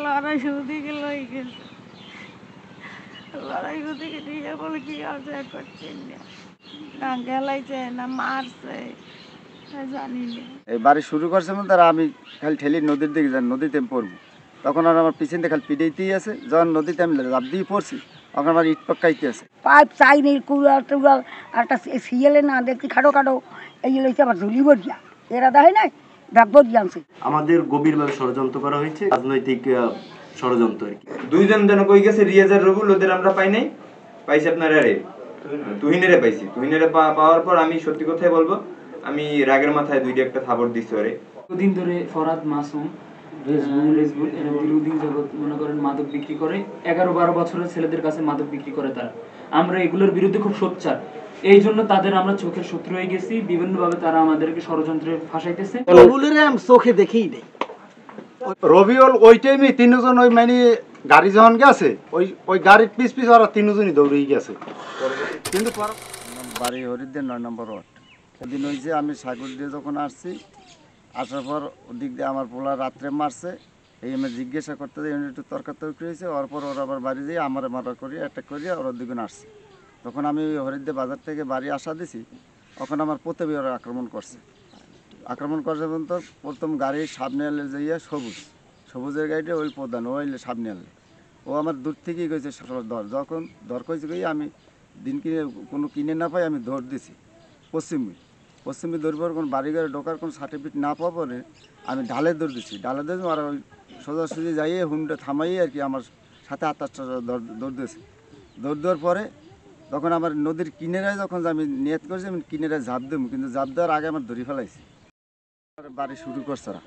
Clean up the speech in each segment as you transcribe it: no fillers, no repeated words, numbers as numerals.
লড়াই দিকে লই গেছে, লড়াই দিকে নিয়ে বলে কি আছে করছেন না, গেলাইছে না মারছে জানি না। এই বাড়ি শুরু করছে মধ্যে আর আমি খালি ঠেলি নদীর দিকে যাই, নদীতে আমি পড়বো। তখন আর আমার পিছন দিয়ে খালি পিড়েইতেই আছে। যখন নদীতে আমি লাফ দিয়ে পড়ছি তখন আমার ইট পাক্কাইতে আছে। পাইপ চাইনি কুড়াল টুড়াল আর একটা সিএলে না দেখছি খাটো খাটো এইগুলো হচ্ছে আবার ঝুলি বরিয়া এরা দেখে নাই ব্যাগ বরিয়া আনছে। আমাদের গভীরভাবে ষড়যন্ত্র করা হয়েছে, রাজনৈতিক ষড়যন্ত্র আর কি। দুইজন যেন কই গেছে, রিয়াজ আর রবুল, ওদের আমরা পাই নাই। পাইছি আপনার আরে তুহিনেরে পাইছি। তুহিনেরে পাওয়ার পর আমি সত্যি কথাই বলবো, আমি রাগের মাথায় দুইটা একটা থাবড় দিছি ওরে। দুদিন ধরে ফরাদ মাসুম রেজবুল এরা দীর্ঘদিন যাবত মনে করেন মাদক বিক্রি করে, 11-12 বছরের ছেলেদের কাছে মাদক বিক্রি করে তারা। আমরা এগুলোর বিরুদ্ধে খুব সোচ্চার, এই জন্য তাদের আমরা চোখের শত্রু হয়ে গেছি। বিভিন্নভাবে তারা আমাদেরকে ষড়যন্ত্রে ফাঁসাইতেছে। রবিউলের আমি চোখে দেখেই নেই। রবিউল ওই টাইমে তিনজন ওই মানে গাড়ি যখন গেছে ওই গাড়ির পিছ পিছ ওরা তিনজনই দৌড়ে গেছে। কিন্তু বাড়ি হরিদ্বার 9 নম্বর ওয়ার্ড। সেদিন হয়েছে আমি সাগর দিয়ে যখন আসছি, আসার পর ওদিক দিয়ে আমার পোলা রাত্রে মারছে। এই আমি জিজ্ঞাসা করতে যাই একটু তর্কাতর্কি হয়েছে। ওর পর ওরা আবার বাড়ি দিয়ে আমার মারা করি অ্যাটাক করিয়া ওর দিকে আসছে। তখন আমি হরিদ্বার বাজার থেকে বাড়ি আসা দিছি, তখন আমার প্রতিবে ওরা আক্রমণ করছে। আক্রমণ করছে পর্যন্ত প্রথম গাড়ির সামনে এলে যাইয়া সবুজের গাড়িটা ওই প্রধান ওই সামনে এলে ও আমার দূর থেকেই গেছে ধর। যখন ধর কইছে গিয়ে আমি দিন কিনে কোনো কিনে না পাই আমি ধর দিছি পশ্চিমে ধরবার কোনো বাড়ি ঘরে ঢোকার কোনো সার্টিফিকেট না পাওয়া পরে আমি ঢালে দৌড় দিচ্ছি। ঢালে দিয়ে আর ওই সোজাসুজি যাইয়ে হুন্ডা থামাইয়ে আর কি আমার সাথে আত্মাটা দৌড় দিয়েছে। দৌড় দেওয়ার পরে তখন আমার নদীর কিনারায় যখন আমি নিয়ত করছি আমি কিনারায় ঝাঁপ দেবো, কিন্তু ঝাঁপ দেওয়ার আগে আমার ধরে ফেলাইছি। বাড়ি শুরু করছে ওরা,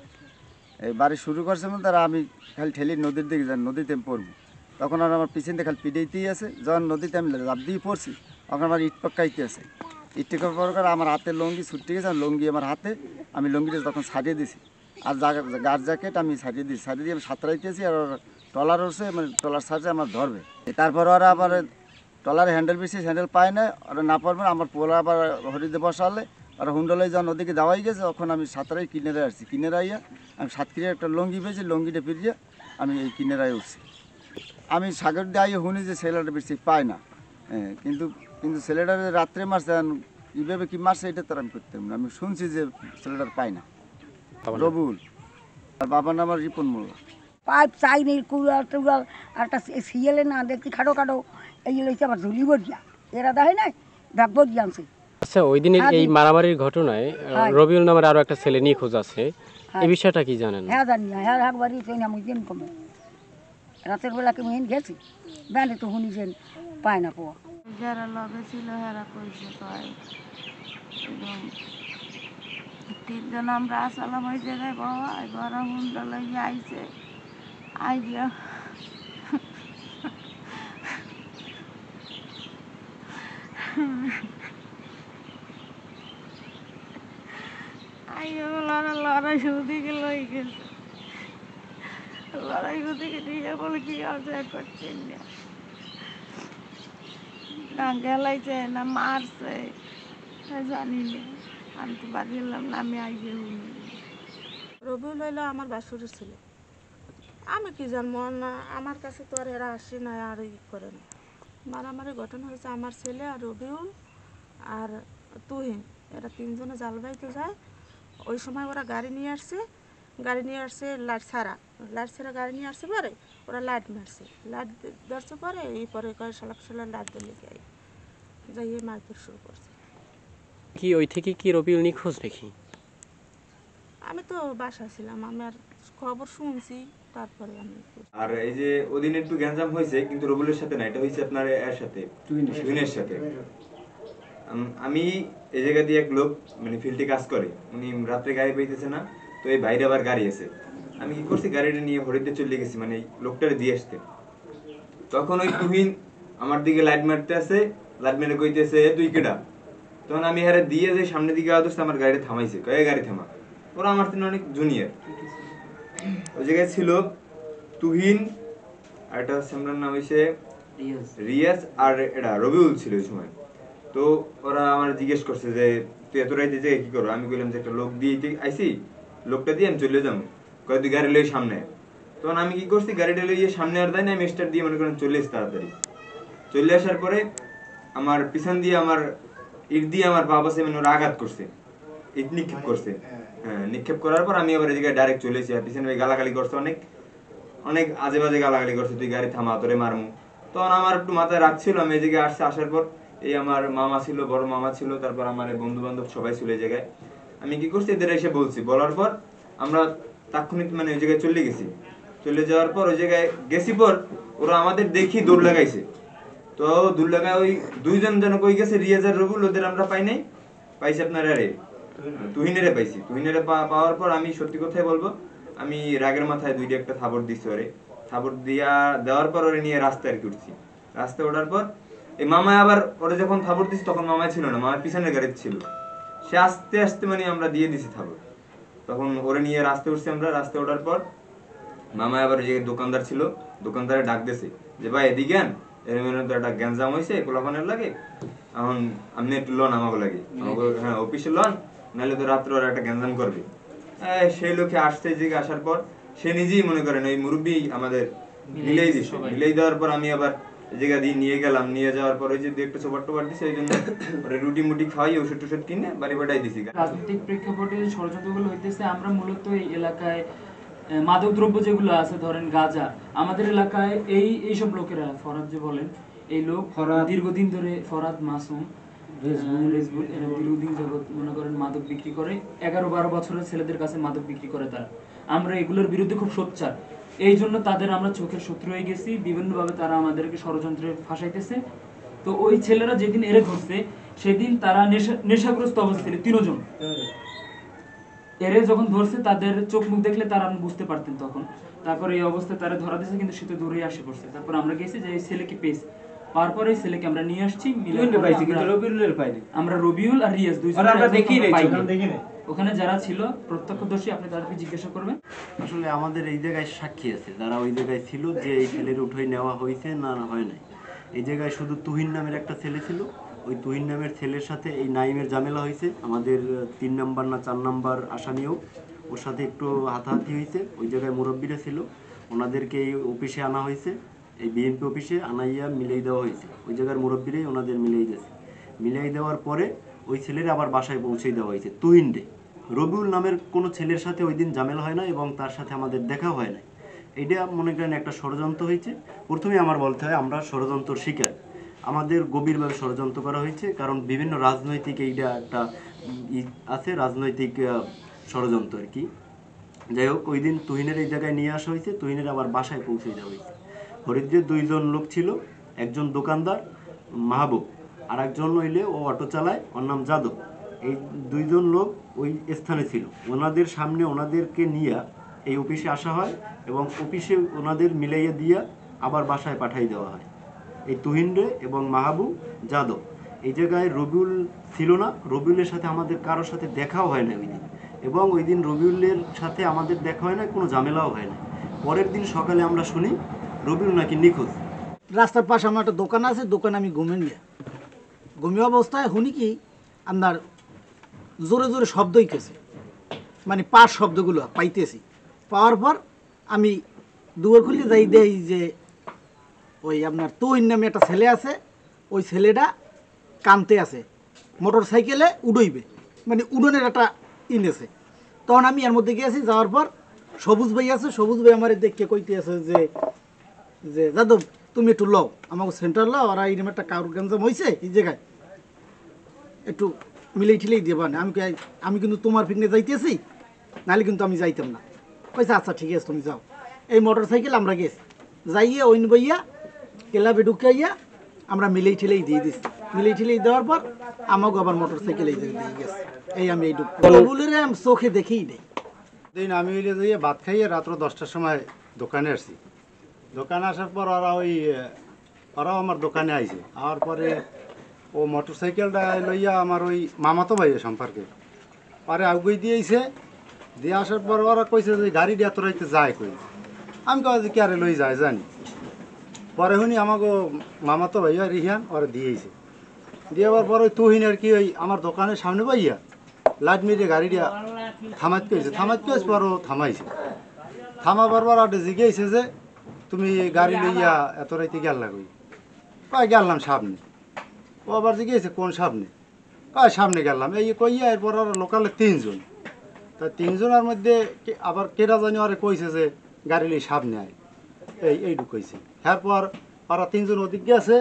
এই বাড়ি শুরু করছে মধ্যে আর আমি খালি ঠেলি নদীর দিকে যাই, নদীতে আমি পড়বো। তখন আর আমার পিছন দিয়ে খালি পিড়েইতেই আছে। যখন নদীতে আমি ঝাঁপ দিয়ে পড়ছি তখন আমার ইট পাক্কাইতে আছে। ইট টেকার পর আমার হাতে লঙ্গি ছুটে গেছে, লঙ্গি আমার হাতে, আমি লঙ্গিটা তখন ছাড়িয়ে দিছি। আর গার জ্যাকেট আমি ছাড়িয়ে দিয়েছি, ছাড়িয়ে দিয়ে আমি সাঁতরাইতেছি। আর ট্রলার হচ্ছে মানে ট্রলার ছাড়ছে আমার ধরবে। তারপর ওরা আবার ট্রলারে হ্যান্ডেল বেশি হ্যান্ডেল পায় না, ওরা না পারবে আমার পোলা আবার হরিদে বসালে ওরা হুন্ডলে যখন নদীকে যাওয়াই গেছে তখন আমি সাঁতরাই কিনারে আসছি। কিনারে আইয়া আমি সাতক্ষীরায় একটা লঙ্গি পেয়েছি, লঙ্গিটা ফিরিয়ে আমি এই কিনারায় উঠছি। আমি সাগর দিয়ে আইয়ে শুনি যে ছেলেটা বেশি পায় না, হ্যাঁ, কিন্তু ছেলেটা রাত্রে মারছে, কীভাবে কী মারছে এটা তার আমি করতে না। আমি শুনছি যে ছেলেটার পায় না। রবুল আর বাবার নাম আমার রিপন মোল্লা। পাইপ চাইনি কুড়াল টুড়াল আর একটা সিএলে না দেখছি খাটো খাটো এইগুলো হচ্ছে আবার ঝুলি বরিয়া এরা দেখে নাই ব্যাগ বরিয়া আনছে। আচ্ছা, ওই দিনের এই মারামারির ঘটনায় রবিউল নামের আরো একটা ছেলে নিখোঁজ আছে, এই বিষয়টা কি জানেন? হ্যাঁ জানি না, হ্যাঁ একবারই শুনি আমি দিন কমে রাতের বেলা কি মেন গেছি ব্যান্ডে তো শুনিছেন পায় না পাওয়া। যারা লগে ছিল হেরা কইছে কয় তিনজন আমরা আসলাম ওই জায়গায় বাবা এবার হুন্ডা লইয়া আইছে আইয়া লড়াই দিকে লই গেছে, লড়াই দিকে নিয়ে বলে কি আছে করছেন না, গেলাইছে না মারছে জানি না। আমি তো বাড়ি এলাম না, আমি আইয়ে রবিউল হইলো আমার বাসুরের ছিল। আমি কি জানবো না, আমার কাছে তো আর এরা আসে না আর ই করে না। মারামারি ঘটনা হয়েছে আমার ছেলে আর রবিউল আর তুহিন, এরা তিনজনে জাল বাইতে যায়। ওই সময় ওরা গাড়ি নিয়ে আসছে লাইট ছাড়া গাড়ি নিয়ে আসছে পরে ওরা লাইট মারছে, লাইট ধরছে পরে এই পরে কয় সালা লাইট দিলে যাইয়ে মারপিট শুরু করছে। কি ওই থেকে কি রবিউল নিখোঁজ নাকি? আমি তো বাসায় ছিলাম, আমি আর খবর শুনছি তারপরে আমি। আর এই যে ওদিন একটু গ্যাঞ্জাম হয়েছে, কিন্তু রবুলের সাথে না, এটা হয়েছে আপনার এর সাথে, তুহিনের সাথে। আমি এই জায়গা দিয়ে এক লোক মানে ফিল্ডে কাজ করে, উনি রাত্রে গাড়ি পাইতেছে না, তো এই বাইরে আবার গাড়ি আছে। আমি কি করছি, গাড়িটা নিয়ে হরিদ্বার চলে গেছি মানে লোকটারে দিয়ে আসতে। তখন ওই তুহিন আমার দিকে লাইট মারতে আছে, লাইট মেরে কইতেছে তুই কেডা। তখন আমি হারে দিয়ে যে সামনের দিকে আওয়াজ আমার গাড়িটা থামাইছে, কয়ে গাড়ি থামা। ওরা আমার থেকে অনেক জুনিয়র। ওই জায়গায় ছিল তুহিন আর একটা সামনের নাম হয়েছে রিয়াজ আর এটা রবিউল ছিল ওই সময়। তো ওরা আমার জিজ্ঞেস করছে যে তুই এত রাইতে যে কি করবো। আমি বললাম যে একটা লোক দিয়ে আইসি, লোকটা দিয়ে আমি চলে যাবো। কয় তুই গাড়ি লই সামনে। তখন আমি কি করছি, গাড়িটা লইয়ে সামনে আর দেয় না, আমি স্টার্ট দিয়ে মনে করেন চলে এসে তাড়াতাড়ি চলে আসার পরে আমার পিছন দিয়ে আমার ইট দিয়ে আমার বাবা সে মানে ওরা আঘাত করছে, ইট নিক্ষেপ করছে। হ্যাঁ, নিক্ষেপ করার পর আমি আবার এদিকে ডাইরেক্ট চলে এসেছি। আর পিছনে গালাগালি করছে, অনেক অনেক আজে বাজে গালাগালি করছে, তুই গাড়ি থামা, তোরে মারমু। তখন আমার একটু মাথায় রাখছিল, আমি এদিকে আসছে, আসার পর এই আমার মামা ছিল, বড় মামা ছিল, তারপর আমার বন্ধু বান্ধব সবাই ছিল এই জায়গায়। আমি কি করছি, এদের এসে বলছি, বলার পর আমরা তাৎক্ষণিক মানে ওই জায়গায় চলে গেছি। চলে যাওয়ার পর ওই জায়গায় গেছি পর ওরা আমাদের দেখি দৌড় লাগাইছে। তো দৌড় লাগায় ওই দুইজন যেন কই গেছে, রিয়াজ আর রবুল, ওদের আমরা পাই নাই, পাইছি আপনার আরে তুহিনেরে পাইছি। তুহিনেরে পাওয়ার পর আমি সত্যি কথাই বলবো, আমি রাগের মাথায় দুইটা একটা থাবড় দিছি ওরে। থাবড় দেওয়ার পর ওরে নিয়ে রাস্তায় আর কি উঠছি। রাস্তায় ওঠার পর এই মামায় আবার ওরে যখন থাবড় দিছি তখন মামায় ছিল না, মামার পিছনের গাড়িতে ছিল। সে আস্তে আস্তে মানে আমরা দিয়ে দিছি থাবড়। তখন ওরে নিয়ে রাস্তায় উঠছি আমরা। রাস্তায় ওঠার পর মামায় আবার যে দোকানদার ছিল, দোকানদারে ডাক দিছে যে ভাই এদিকে আন, এরকম তো একটা গ্যাঞ্জাম হয়েছে পোলাপানের লাগে, এখন আপনি একটু লন আমাকে লাগে, হ্যাঁ অফিসে লন, নাহলে তো রাত্রে ওরা একটা গ্যাঞ্জাম করবে। সেই লোকে আসতে দিকে আসার পর সে নিজেই মনে করেন ওই মুরব্বী আমাদের মিলেই দিছে। মিলেই দেওয়ার পর আমি আবার জায়গা দিয়ে নিয়ে গেলাম। নিয়ে যাওয়ার পর ওই যে একটু সোপার টোপার দিছে, ওই জন্য রুটি মুটি খাওয়াই ওষুধ টষুধ কিনে বাড়ি বাড়াই দিছি। রাজনৈতিক প্রেক্ষাপটে ষড়যন্ত্রগুলো হইতেছে, আমরা মূলত এই এলাকায় মাদক দ্রব্য যেগুলো আছে, ধরেন গাঁজা, আমাদের এলাকায় এইসব লোকেরা, ফরাদ যে বলেন, এই লোক দীর্ঘদিন ধরে, ফরাদ, মাসুম, রেজবুল, এরা দীর্ঘদিন যাবত মনে করেন মাদক বিক্রি করে, 11-12 বছরের ছেলেদের কাছে মাদক বিক্রি করে তারা। আমরা এগুলোর বিরুদ্ধে খুব সোচ্চার, এই জন্য তাদের আমরা চোখের শত্রু হয়ে গেছি। বিভিন্নভাবে তারা আমাদেরকে ষড়যন্ত্রে ফাঁসাইতেছে। তো ওই ছেলেরা যেদিন এরে ধরছে, সেদিন তারা নেশাগ্রস্ত অবস্থা ছিল 3 জন। এরে যখন ধরছে তাদের চোখ মুখ দেখলে তারা বুঝতে পারতেন তখন। তারপর এই অবস্থায় তারা ধরা দিয়েছে, কিন্তু সে তো দূরেই আসে পড়ছে। তারপর আমরা গেছি যে এই ছেলেকে পেয়েছি, পাওয়ার পরে এই ছেলেকে আমরা নিয়ে আসছি। আমরা রবিউল আর রিয়াজ দুইজন ওখানে যারা ছিল প্রত্যক্ষদর্শী, আপনি তাদেরকে জিজ্ঞাসা করবেন। আসলে আমাদের এই জায়গায় সাক্ষী আছে, যারা ওই জায়গায় ছিল, যে এই ছেলের উঠে নেওয়া হয়েছে না হয় নাই। এই জায়গায় শুধু তুহিন নামের একটা ছেলে ছিল। ওই তুহিন নামের ছেলের সাথে এই নাইমের ঝামেলা হয়েছে। আমাদের 3 নাম্বার না 4 নাম্বার আসামিও ওর সাথে একটু হাতাহাতি হয়েছে। ওই জায়গায় মুরব্বীরা ছিল, ওনাদেরকে এই অফিসে আনা হয়েছে, এই বিএনপি অফিসে আনাইয়া মিলিয়ে দেওয়া হয়েছে। ওই জায়গার মুরব্বীরাই ওনাদের মিলিয়ে দিয়েছে। মিলিয়ে দেওয়ার পরে ওই ছেলের আবার বাসায় পৌঁছে দেওয়া হয়েছে। তুহিনরে, রবিউল নামের কোনো ছেলের সাথে ওই দিন ঝামেলা হয় না এবং তার সাথে আমাদের দেখা হয় না। এইটা মনে করেন একটা ষড়যন্ত্র হয়েছে। প্রথমে আমার বলতে হয় আমরা ষড়যন্ত্র শিকার, আমাদের গভীরভাবে ষড়যন্ত্র করা হয়েছে। কারণ বিভিন্ন রাজনৈতিক এইটা একটা আছে, রাজনৈতিক ষড়যন্ত্র আর কি। যাই হোক, ওই দিন তুহিনের এই জায়গায় নিয়ে আসা হয়েছে, তুহিনের আবার বাসায় পৌঁছে দেওয়া হয়েছে। হরিদ্রের 2 জন লোক ছিল, একজন দোকানদার মাহবুব, আর একজন হইলে ও অটো চালায়, ওর নাম যাদব। এই 2 জন লোক ওই স্থানে ছিল। ওনাদের সামনে ওনাদেরকে নিয়ে এই অফিসে আসা হয় এবং অফিসে ওনাদের মিলাইয়া দিয়া আবার বাসায় পাঠাই দেওয়া হয়। এই তুহিনরে এবং মাহবুব, যাদব। এই জায়গায় রবিউল ছিল না। রবিউলের সাথে আমাদের কারোর সাথে দেখাও হয় না ওই দিন, এবং ওই দিন রবিউলের সাথে আমাদের দেখা হয় না, কোনো ঝামেলাও হয় না। পরের দিন সকালে আমরা শুনি রবিউল নাকি নিখোঁজ। রাস্তার পাশে আমার একটা দোকান আছে, দোকানে আমি ঘুমিয়ে অবস্থায় শুনি কি আপনার জোরে জোরে শব্দ হইতেছে, মানে পাশ শব্দগুলো পাইতেছি। পাওয়ার পর আমি দুয়ার খুলে যাই, দেই যে ওই আপনার তুহিন নামে একটা ছেলে আছে, ওই ছেলেটা কানতে আছে, মোটর সাইকেলে উড়ইবে, মানে উড়নের একটা ইনেছে। তখন আমি এর মধ্যে গিয়েছি, যাওয়ার পর সবুজ ভাই আছে, সবুজ ভাই আমার দেখে কইতে আছে যে যে যাদব তুমি একটু লও, আমাকে সেন্টার লও, আর এইরকম একটা কারুর গ্যাঞ্জাম হয়েছে এই জায়গায়, একটু মিলেই ঠিলেই দেবা না। আমি কিন্তু তোমার পিকনে যাইতেছি, নাহলে কিন্তু আমি যাইতাম না। কইছে আচ্ছা ঠিক আছে তুমি যাও। এই মোটর সাইকেল আমরা গেছি, যাইয়ে ওইন বইয়া ক্লাবে ঢুকাইয়া আমরা মিলেই ঠিলেই দিয়ে দিছি। মিলেই ঠিলেই দেওয়ার পর আমাকে আবার মোটর সাইকেল এই জায়গায় দিয়ে গেছে। এই আমি এই বলে আমি চোখে দেখেই নেই। দিন আমি হইলে যাইয়ে ভাত খাইয়ে রাত্র 10টার সময় দোকানে আসছি। দোকানে আসার পর ওরাও আমার দোকানে আইছে। আওয়ার পরে ও মোটর সাইকেলটা লইয়া আমার ওই মামাতো ভাই সম্পর্কে পরে আগুই দিয়েছে। দিয়ে আসার পর ওরা কইছে যে গাড়ি দিয়ে তোরাইতে যায় কই। আমি কই যে কে আরে লই যায় জানি। পরে শুনি আমাকে মামাতো ভাইয়া রিহান ওরা দিয়েছে। দেওয়ার পর ওই তুহিন আর কি ওই আমার দোকানের সামনে পাইয়া লাইট মেরে গাড়ি দিয়া থামাইতে হয়েছে। পর ও থামাইছে। থামাবার পর আটে জিজ্ঞেসে যে তুমি গাড়ি লইয়া এত রাইতে গেল কই কয় গেলাম সামনে। ও আবার জিজ্ঞেসে কোন সামনে, কয় সামনে গেলাম। এই কইয়া এরপর আর লোকালে 3 জন, তা 3 জনের মধ্যে আবার কেরা জানি আরে কইছে যে গাড়ি লই সামনে আয়, এইটুকু কইছে। এরপর ওরা 3 জন ওদিক গেছে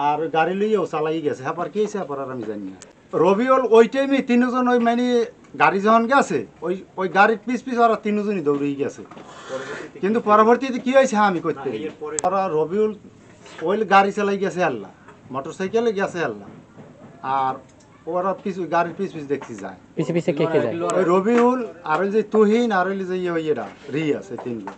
আর গাড়ি লইয়াও চালাই গেছে। হ্যাঁ কি হয়েছে আর আমি জানি না। রবিউল ওই টাইমে 3 জন ওই মানে গাড়ি যখন গেছে ওই গাড়ির পিছ ওরা 3 জনই দৌড়েই গেছে। কিন্তু পরবর্তীতে কি হয়েছে আমি করতে ওরা রবিউল ওই গাড়ি চালাই গেছে আল্লাহ, মোটর সাইকেলে গেছে আল্লাহ, আর ওরা গাড়ির পিছ দেখছি যায় পিছে পিছে কে কে যায়? ওই রবিউল আর ওই যে তুহিন আর ওই যে ইয়েটা রিয়াস, এই 3 জন।